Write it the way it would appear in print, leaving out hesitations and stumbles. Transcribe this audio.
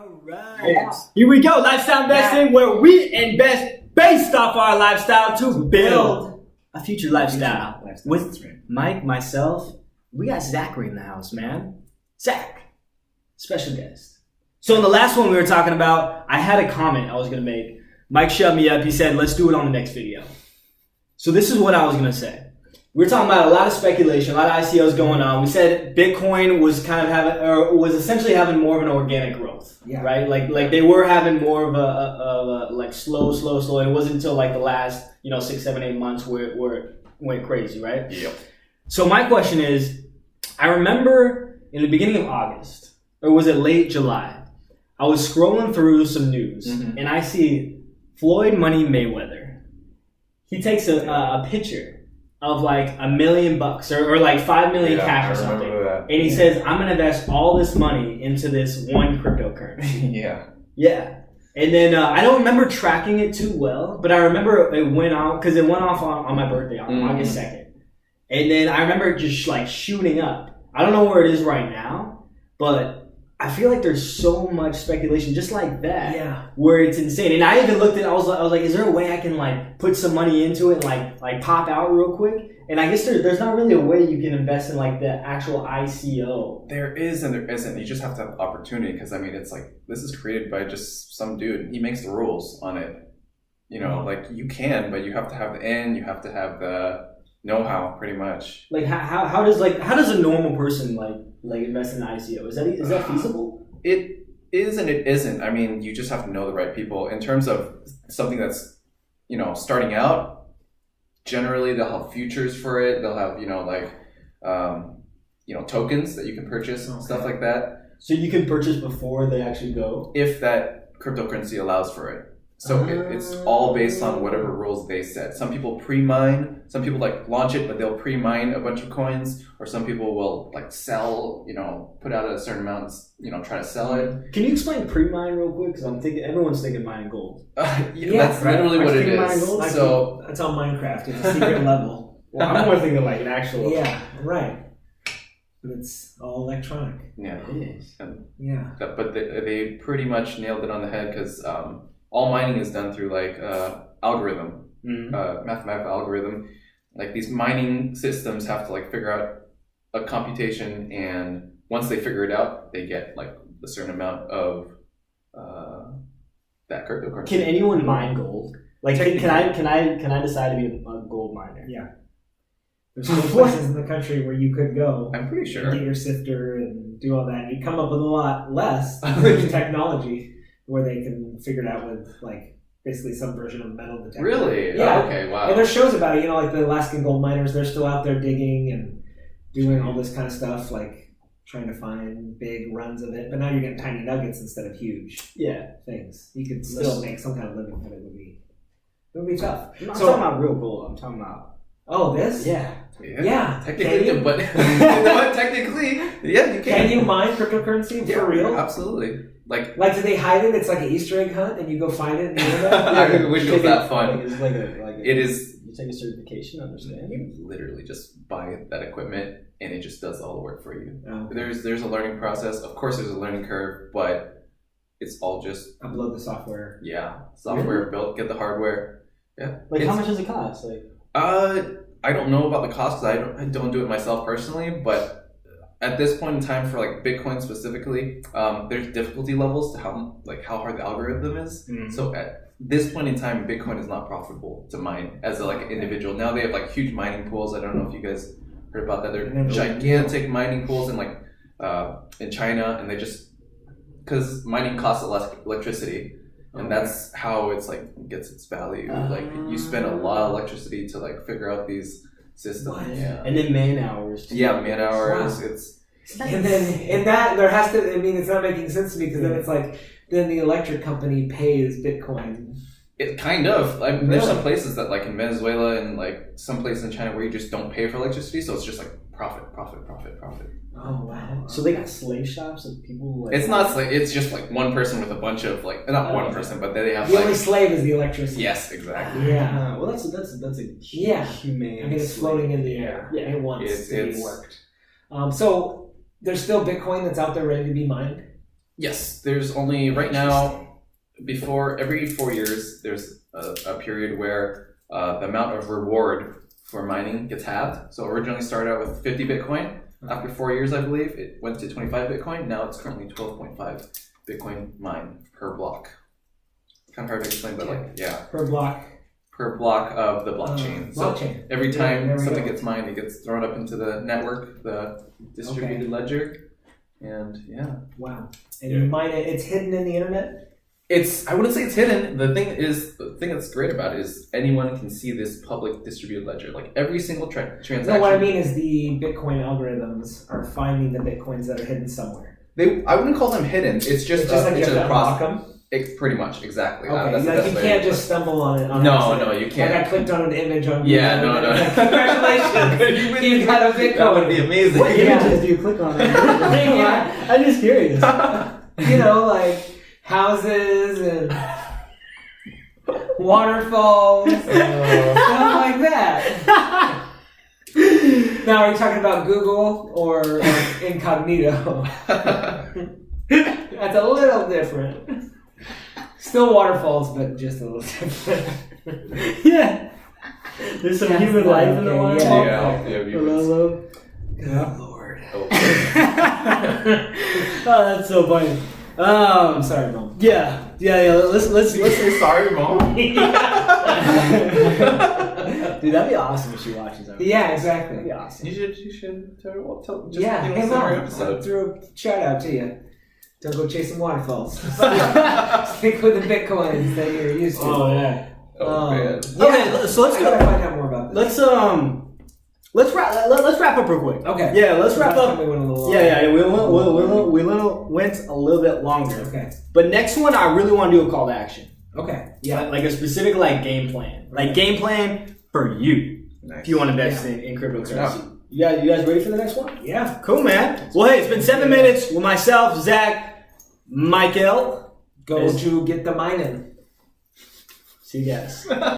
Alright, here we go. Lifestyle investing, where we invest based off our lifestyle to build a future lifestyle. With Mike, myself, we got Zachary in the house, man. Zach, special guest. So in the last one we were talking about, I had a comment I was going to make. Mike shut me up. He said, let's do it on the next video. So this is what I was going to say. We were talking about a lot of speculation, a lot of ICOs going on. We said Bitcoin was kind of having, or was essentially having more of an organic growth, right? Like they were having more of a like slow. And it wasn't until like the last, 6, 7, 8 months where it went crazy, right? Yep. So my question is, I remember in the beginning of August, or was it late July, I was scrolling through some news and I see Floyd Mayweather. He takes a picture of like $1 million or like 5 million cash or something. And he says, I'm gonna invest all this money into this one cryptocurrency. Yeah. And then I don't remember tracking it too well, but I remember it went out because it went off on my birthday on August 2nd. And then I remember it just like shooting up. I don't know where it is right now, but I feel like there's so much speculation just like that, where it's insane. And I even looked at, I was like, is there a way I can like put some money into it and like pop out real quick? And I guess there's not really a way you can invest in like the actual ICO. There is and there isn't. You just have to have opportunity because I mean, it's like this is created by just some dude. He makes the rules on it. Like you can, but you have to have the end. You have to have the know-how, pretty much. Like how does a normal person like invest in an ICO? Is that feasible? It is and it isn't. I mean, you just have to know the right people. In terms of something that's, starting out, generally they'll have futures for it. They'll have, tokens that you can purchase, stuff like that. So you can purchase before they actually go? If that cryptocurrency allows for it. So it's all based on whatever rules they set. Some people pre-mine, some people like launch it, but they'll pre-mine a bunch of coins, or some people will like sell, put out a certain amount, try to sell it. Can you explain pre-mine real quick? Because I'm thinking everyone's thinking mining gold. That's literally what it is. So that's on Minecraft. It's a secret level. Well, I'm more thinking like an actual. Yeah, right. But it's all electronic. Yeah, it is. But they pretty much nailed it on the head because. All mining is done through like algorithm, mathematical algorithm. Like these mining systems have to like figure out a computation, and once they figure it out, they get like a certain amount of that cryptocurrency. Can anyone mine gold? Like, can I decide to be a gold miner? Yeah. There's no places in the country where you could go. I'm pretty sure. Get your sifter and do all that. You come up with a lot less technology. Where they can figure it out with like basically some version of metal detector. Really? Yeah. Oh, okay. Wow. And there's shows about it. Like the Alaskan gold miners, they're still out there digging and doing all this kind of stuff, like trying to find big runs of it. But now you're getting tiny nuggets instead of huge things. You could still make some kind of living, but it would be tough. I'm talking about real gold. I'm talking about this. Yeah. Technically, but technically, you can. Can you mine cryptocurrency for real? Absolutely. Like do they hide it? It's like an Easter egg hunt, and you go find it in the internet. I wish it was that fun. It is. You take a certification, understand? You literally just buy that equipment, and it just does all the work for you. Okay. There's a learning process. Of course, there's a learning curve, but it's all just upload the software. Yeah, software built, get the hardware. Yeah. Like how much does it cost? Like I don't know about the cost because I don't do it myself personally, but. At this point in time, for like Bitcoin specifically, there's difficulty levels to how hard the algorithm is. So at this point in time, Bitcoin is not profitable to mine as an individual. Now they have like huge mining pools. I don't know if you guys heard about that. They're gigantic mining pools in China, and they just because mining costs less electricity, and that's how it's like gets its value. Like you spend a lot of electricity to like figure out these. System, and then man hours. Man hours. Wow. It's and then in that there has to. I mean, it's not making sense to me because then it's like then the electric company pays Bitcoin. It kind of. Like, there's some places that like in Venezuela and like some places in China where you just don't pay for electricity, so it's just like profit. Oh wow! So they got slave shops of people. Like, it's not slave. It's just like one person with a bunch of like not one person, but they have the only slave is the electricity. Yes, exactly. Yeah. Well, that's a humane. I mean, it's floating in the air. Yeah, it wants to be worked. So there's still Bitcoin that's out there ready to be mined. Yes, there's only right now. Before every 4 years, there's a period where the amount of reward for mining gets halved. So originally started out with 50 Bitcoin. After 4 years, I believe, it went to 25 Bitcoin. Now it's currently 12.5 Bitcoin mined per block. Kind of hard to explain, but per block. Per block of the blockchain. So every time something gets mined, it gets thrown up into the network, the distributed ledger, and Wow. And you mine it. It's hidden in the internet. I wouldn't say it's hidden. The thing that's great about it is anyone can see this public distributed ledger. Like every single transaction. No, what I mean is the Bitcoin algorithms are finding the Bitcoins that are hidden somewhere. I wouldn't call them hidden. It's just like you have to unlock them. Pretty much, exactly. Okay, you can't just stumble on it. No, you can't. Like I clicked on an image on Google. Yeah, no. Congratulations, you got a Bitcoin. That would be amazing. What images do you click on? I'm just curious. Like houses and waterfalls, stuff like that. Now, are you talking about Google or incognito? That's a little different. Still waterfalls, but just a little different. Yeah. There's some human life in the waterfall. Hello. Good Lord. Oh, that's so funny. I'm sorry, Mom. Yeah. Let's say sorry, Mom. Dude, that'd be awesome if she watches that. Yeah, exactly. That'd be awesome. You should tell just hey, Mom, episode. Throw a shout out to you. Don't go chasing waterfalls. Stick with the Bitcoins that you're used to. Oh yeah. Oh man. Yeah. Okay, so let's gotta find out more about this. Let's wrap up real quick. Okay. Yeah, let's wrap up. We went a little we went a little bit longer. Okay. But next one, I really want to do a call to action. Okay. Yeah. Like a specific game plan. Like game plan for you. Nice. If you want to invest in cryptocurrency. You guys ready for the next one? Yeah. Cool, man. Well, hey, it's been 7 minutes with myself, Zach, Michael. Go to get the mining. See you guys.